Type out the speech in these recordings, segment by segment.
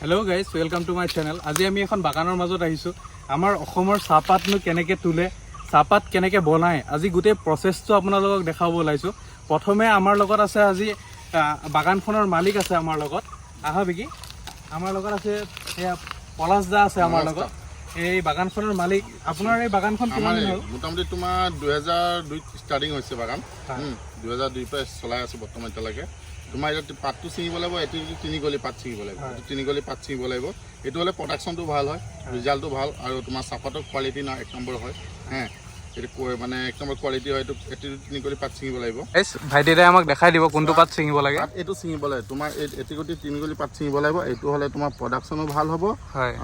Hello guys, welcome to my channel. আজি আমি এখন বাগানৰ মাজত আহিছো। আমাৰ অসমৰ চাহপাতনো কেনেকৈ তোলে, চাহপাত কেনেকৈ বনায়, আজি গোটেই প্ৰচেছটো আপোনালোকক দেখাব ওলাইছো। প্ৰথমে আমাৰ লগত আছে আজি বাগানখনৰ মালিক আছে আমাৰ লগত। আহা বিকি আমাৰ লগত আছে এয়া পলাশ দা আছে আমাৰ লগত। এই বাগানখনৰ মালিক। আপোনাৰ এই বাগানখন কিমান দিন হ'ল? মোটামুটি তোমাৰ 2002 ষ্টাৰ্টিং হৈছে বাগান। 2002 পৰা চলাই আছো বৰ্তমান এতিয়ালৈকে। তোমাৰ এতিয়া পাতটো ছিঙিব লাগিব, এইটো তিনি গলি পাত ছিঙিব লাগিব, তিনি গলি পাত ছিঙিব লাগিব। এইটো হ'লে প্ৰডাকশ্যনটো ভাল হয়, ৰিজাল্টটো ভাল, আৰু তোমাৰ চাহপাতৰ কোৱালিটি না 1 নম্বৰ হয়। এইটো মানে 1 নম্বৰ কোৱালিটি হয়। এইটো তিনি গলি পাত ছিঙিব লাগিব। ভাইটিয়ে আমাক দেখাই দিব কোনটো পাত ছিঙিব লাগে। এইটো ছিঙিব লাগে তোমাৰ এটি গতি তিনি গলি পাত ছিঙিব লাগিব। এইটো হ'লে তোমাৰ প্ৰডাকশ্যনো ভাল হ'ব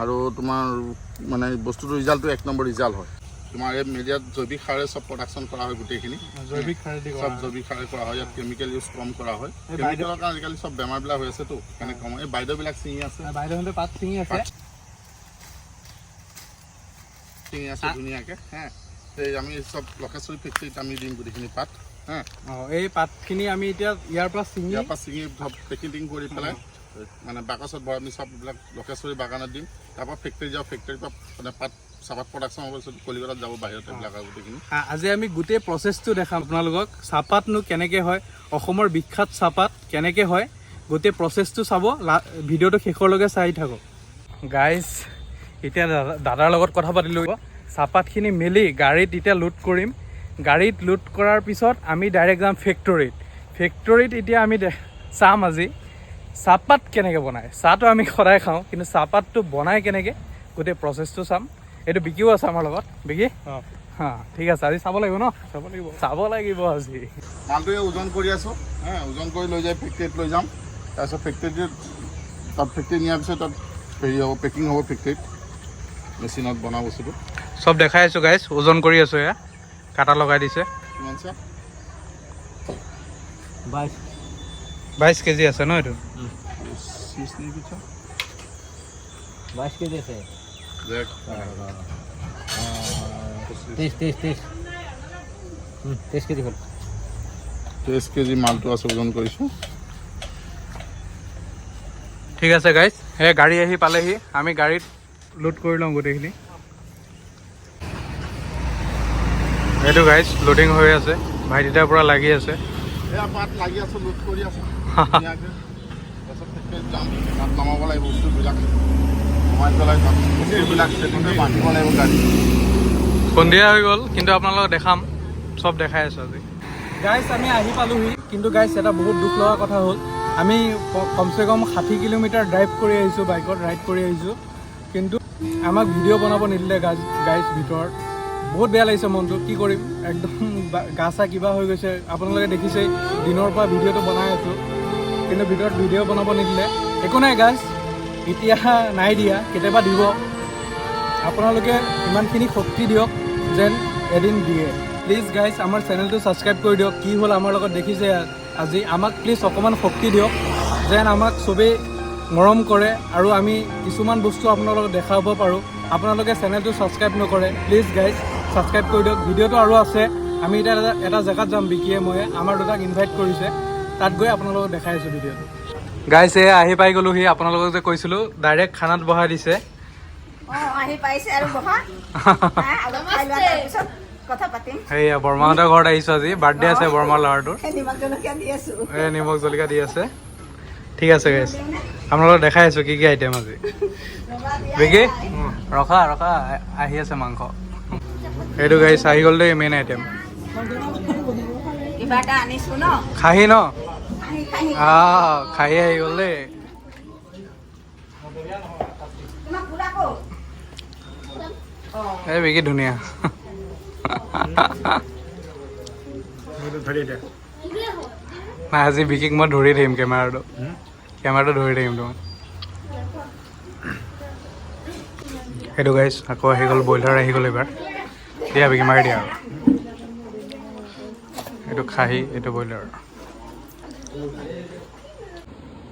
আৰু তোমাৰ মানে বস্তুটো ৰিজাল্টটো 1 নম্বৰ ৰিজাল্ট হয়। তোমাৰ এই মিডিয়াত জৈৱিক সাৰে চব প্ৰডাকশ্যন কৰা হয়, গোটেইখিনি জৈৱিক সাৰ দি চব জৈৱিক সাৰে কৰা হয়। ইয়াত কেমিকেল ইউজ কম কৰা হয়। কেমিকেলৰ কাৰণে আজিকালি চব বেমাৰবিলাক হৈ আছেতো, সেইকাৰণে কম। এই বাইদেউবিলাক ছিঙি আছে, বাইদেউহঁতে পাত ছিঙি আছে ধুনীয়াকৈ। এই আমি চব লখেশ্বৰী ফেক্টৰীত আমি দিম গোটেইখিনি পাত। এই পাতখিনি আমি এতিয়া ইয়াৰ পৰা ছিঙি পেকেটিং কৰি পেলাই মানে বাকচত ভৰাই আমি চব এইবিলাক লখেশ্বৰী বাগানত দিম। তাৰপৰা ফেক্টৰী যাওঁ, ফেক্টৰীৰ পৰা মানে পাত চাহপাত প্ৰডাকশ্যন হ'ব, কলিকতাত যাব বাহিৰত এইবিলাক আৰু গোটেইখিনি। আজি আমি গোটেই প্ৰচেছটো দেখাম আপোনালোকক। চাহপাতনো কেনেকৈ হয়, অসমৰ বিখ্যাত চাহপাত কেনেকৈ হয়, গোটেই প্ৰচেছটো চাব। ভিডিঅ'টো শেষলৈকে চাই থাকক গাইজ। এতিয়া দাদাৰ লগত কথা পাতিলোঁ। চাহপাতখিনি মেলি গাড়ীত এতিয়া লোড কৰিম। গাড়ীত লোড কৰাৰ পিছত আমি ডাইৰেক্ট যাম ফেক্টৰীত এতিয়া আমি চাম আজি চাহপাত কেনেকৈ বনায়। চাহটো আমি সদায় খাওঁ, কিন্তু চাহপাতটো বনাই কেনেকৈ গোটেই প্ৰচেছটো চাম। এইটো বিকিও আছে আমাৰ লগত। বিকি ঠিক আছে, আজি চাব লাগিব ন? চাব লাগিব আজি। মালটোৱে ওজন কৰি আছোঁ, ওজন কৰি লৈ যাই ফেক্টৰীত লৈ যাম। তাৰপিছত ফেক্টৰীত নিয়াৰ পিছত তাত হেৰি হ'ব, পেকিং হ'ব ফেক্টৰীত, মেচিনত বনোৱা বস্তুটো। চব দেখাই আছোঁ গাইজ, ওজন কৰি আছোঁ। এয়া কাটা লগাই দিছে। কিমান চা? 22 কেজি আছে ন? এইটো 22 কেজি আছে। 23 কেজি হ'ল। 23 কেজি মালটো আছে, ওজন কৰিছোঁ। ঠিক আছে গাইজ, এই গাড়ী আহি পালেহি। আমি গাড়ীত লোড কৰি লওঁ গোটেইখিনি। এইটো গাইজ লোডিং হৈ আছে, ভাইটিটাৰ পৰা লাগি আছে। এয়া পাত লাগি আছোঁ, লোড কৰি আছোঁ ধুনীয়াকৈ। তাৰপিছত ফেক্টৰীত যাম, তাত নমাব লাগিব বস্তুবিলাক, নমাই পেলাই তাত বস্তুবিলাক চেটিংকৈ বান্ধিব লাগিব গাড়ী। সন্ধিয়া হৈ গ'ল, কিন্তু আপোনালোকক দেখাম, চব দেখাই আছোঁ আজি। গাইজ আমি আহি পালোহি, কিন্তু গাইজ এটা বহুত দুখ লগা কথা হ'ল। আমি কমচে কম 60 কিলোমিটাৰ ড্ৰাইভ কৰি আহিছোঁ, বাইকত ৰাইড কৰি আহিছোঁ, কিন্তু আমাক ভিডিঅ' বনাব নিদিলে গাইজ ভিতৰত। বহুত বেয়া লাগিছে মনটো। কি কৰিম, একদম গা চা কিবা হৈ গৈছে। আপোনালোকে দেখিছেই, দিনৰ পৰা ভিডিঅ'টো বনাই আছোঁ, কিন্তু ভিতৰত ভিডিঅ' বনাব নিদিলে। একো নাই গাইজ, এতিয়া নাই দিয়া, কেতিয়াবা দিব। আপোনালোকে ইমানখিনি শক্তি দিয়ক যেন এদিন দিয়ে। প্লিজ গাইজ আমাৰ চেনেলটো ছাবস্ক্ৰাইব কৰি দিয়ক। কি হ'ল আমাৰ লগত দেখিছে আজি, আমাক প্লিজ অকণমান শক্তি দিয়ক যেন আমাক চবেই মৰম কৰে আৰু আমি কিছুমান বস্তু আপোনালোকক দেখাব পাৰোঁ। আপোনালোকে চেনেলটো ছাবস্ক্ৰাইব নকৰে, প্লিজ গাইজ ছাবস্ক্ৰাইব কৰি দিয়ক। ভিডিঅ'টো আৰু আছে। আমি এতিয়া এটা জেগাত যাম, বিকিয়ে মই আমাৰ দুটাক ইনভাইট কৰিছে, তাত গৈ আপোনালোকক দেখাই আছোঁ ভিডিঅ'টো। গাইজ এয়া আহি পাই গ'লোহি। আপোনালোকক যে কৈছিলোঁ ডাইৰেক্ট খানাত বহাই দিছে। আহি পাইছে আৰু বহা কথা পাতিম। সেয়া বৰমাহঁতৰ ঘৰত আহিছোঁ আজি, বাৰ্থডে আছে বৰমাৰ ল'ৰাটোৰ। নিমখ জলকীয়া দি আছোঁ। এই নিমখ জলকীয়া দি আছে। ঠিক আছে গাইজ, আপোনালোকক দেখাই আছোঁ কি কি আইটেম আজি। বিকি ৰখা আহি আছে মাংস। এইটো গাইজ আহি গ'ল দেই মেইন আইটেম। কিবা এটা আনিছোঁ ন, খাহী ন? খাহী খাহী আহি গ'ল দেই। তোমাক পুৰা কওঁ। এই বিকি ধুনীয়া। নাই আজি বিকিক মই ধৰি থাকিম, কেমেৰাটো ধৰি থাকিম তোমাক। সেইটো গাইজ আকৌ আহি গ'ল, ব্ৰইলাৰ আহি গ'ল এইবাৰ। দিয়া বিকি মাৰি দিয়া আৰু। এইটো খাহী, এইটো ব্ৰইলাৰ।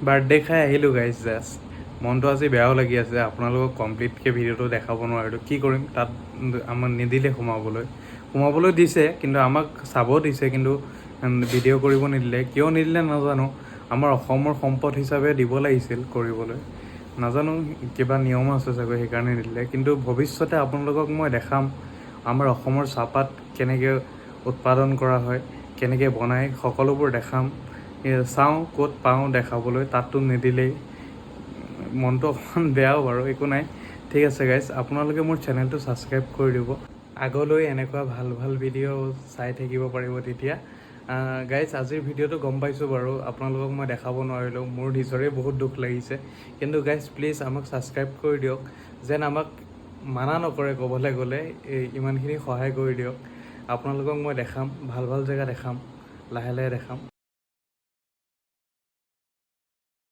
বাৰ্থডে খাই আহিলোঁ গাইজ জাষ্ট। মনটো আজি বেয়াও লাগি আছে। আপোনালোকক কমপ্লিটকৈ ভিডিঅ'টো দেখাব নোৱাৰিলোঁ। কি কৰিম, তাত আমাক নিদিলে সোমাবলৈ দিছে, কিন্তু আমাক চাব দিছে, কিন্তু ভিডিঅ' কৰিব নিদিলে। কিয় নিদিলে নাজানো। আমাৰ অসমৰ সম্পদ হিচাপে দিব লাগিছিল কৰিবলৈ, নাজানো কিবা নিয়ম আছে চাগৈ সেইকাৰণে নিদিলে, কিন্তু ভৱিষ্যতে আপোনালোকক মই দেখাম আমাৰ অসমৰ চাহপাত কেনেকৈ উৎপাদন কৰা হয়, কেনেকৈ বনায়, সকলোবোৰ দেখাম। চাওঁ ক'ত পাওঁ দেখাবলৈ, তাততো নিদিলেই মনটো অকণমান বেয়াও বাৰু, একো নাই। ঠিক আছে গাইজ, আপোনালোকে মোৰ চেনেলটো ছাবস্ক্ৰাইব কৰি দিব, আগলৈ এনেকুৱা ভাল ভাল ভিডিঅ' চাই থাকিব পাৰিব তেতিয়া। গাইজ আজিৰ ভিডিঅ'টো গম পাইছোঁ বাৰু আপোনালোকক মই দেখাব নোৱাৰিলোঁ, মোৰ নিজৰে বহুত দুখ লাগিছে, কিন্তু গাইজ প্লিজ আমাক ছাবস্ক্ৰাইব কৰি দিয়ক, যেন আমাক মানা নকৰে, ক'বলৈ গ'লে ইমানখিনি সহায় কৰি দিয়ক। আপোনালোকক মই দেখাম, ভাল ভাল জেগা দেখাম, লাহে লাহে দেখাম।